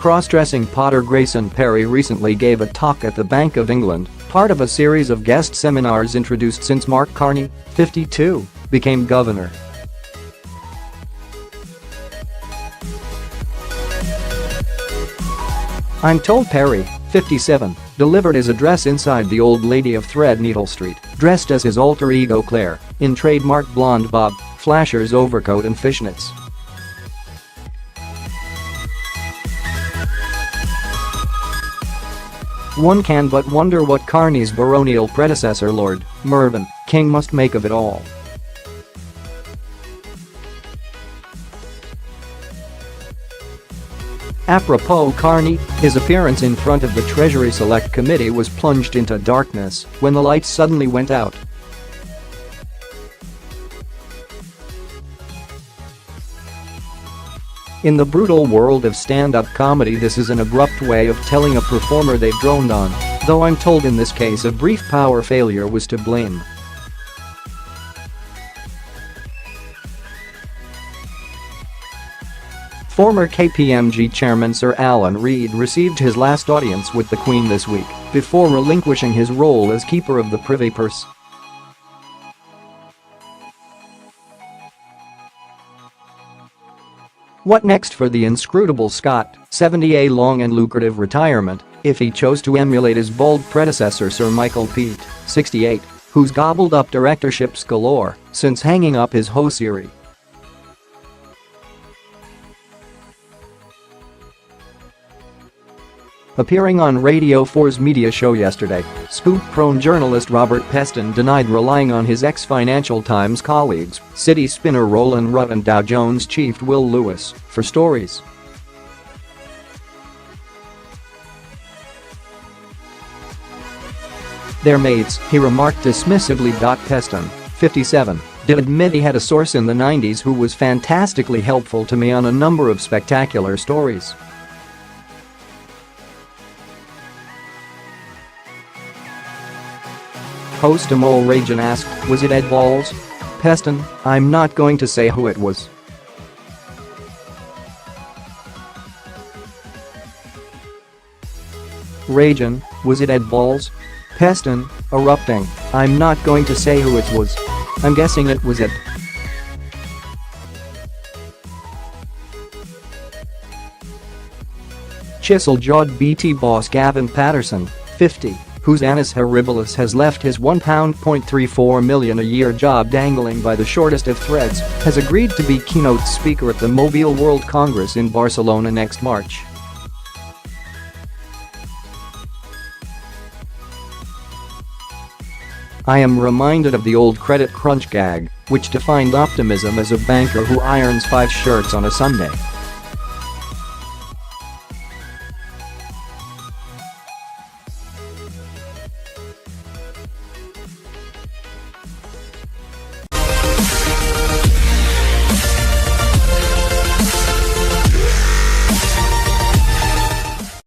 Cross-dressing potter Grayson Perry recently gave a talk at the Bank of England, part of a series of guest seminars introduced since Mark Carney, 52, became governor. I'm told Perry, 57, delivered his address inside the old lady of Threadneedle Street, dressed as his alter ego Claire, in trademark blonde bob, flashers overcoat and fishnets. One can but wonder what Carney's baronial predecessor Lord Mervyn King must make of it all. Apropos Carney, his appearance in front of the Treasury Select Committee was plunged into darkness when the lights suddenly went out. In the brutal world of stand-up comedy, this is an abrupt way of telling a performer they've droned on, though I'm told in this case a brief power failure was to blame. Former KPMG chairman Sir Alan Reid received his last audience with the Queen this week, before relinquishing his role as keeper of the Privy Purse. What next for the inscrutable Scot, 70, a long and lucrative retirement, if he chose to emulate his bald predecessor Sir Michael Peat, 68, who's gobbled up directorships galore since hanging up his hosiery. Appearing on Radio 4's media show yesterday, scoop-prone journalist Robert Peston denied relying on his ex-Financial Times colleagues, City spinner Roland Rutt and Dow Jones chief Will Lewis, for stories. They're mates, he remarked dismissively. Peston, 57, did admit he had a source in the 90s who was fantastically helpful to me on a number of spectacular stories. Host Amol Rajan asked, was it Ed Balls? Peston, I'm not going to say who it was. Rajan, was it Ed Balls? Peston, erupting, I'm not going to say who it was. I'm guessing it was Ed. Ed.Chisel-jawed BT boss Gavin Patterson, 50, whose annus horribilis has left his £1.34 million a year job dangling by the shortest of threads, has agreed to be keynote speaker at the Mobile World Congress in Barcelona next March. I am reminded of the old credit crunch gag, which defined optimism as a banker who irons 5 shirts on a Sunday.